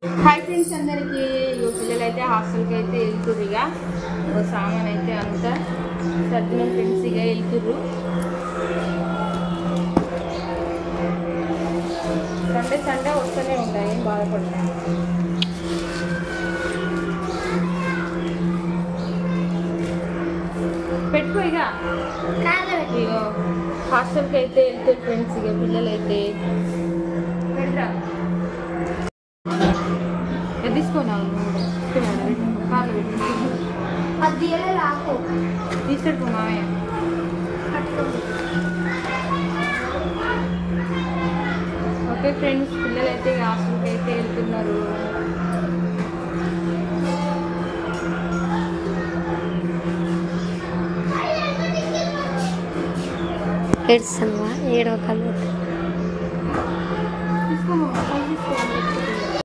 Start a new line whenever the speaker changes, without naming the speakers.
Hi friends అందరికీ పిల్లలైతే హాస్టల్కి అయితే వెళ్తుర్రు. ఇక సామాన్ అయితే అంతా సర్దిన ఫ్రెండ్స్ ఇక వెళ్తుర్రు. సండే వస్తూనే ఉంటాయి, ఏం బాధపడతాను. పెట్టుకో ఇక హాస్టల్కి అయితే వెళ్తారు ఫ్రెండ్స్. ఇక పిల్లలైతే పెట్టరా తీసుకున్నాను కాలు పెట్టి తీసుకెట్టుకో మామయ్య. ఓకే ఫ్రెండ్స్, పిల్లలైతే హాస్టల్కి అయితే వెళ్తున్నారు.
ఏడ్సమ్మా ఏడవకాలు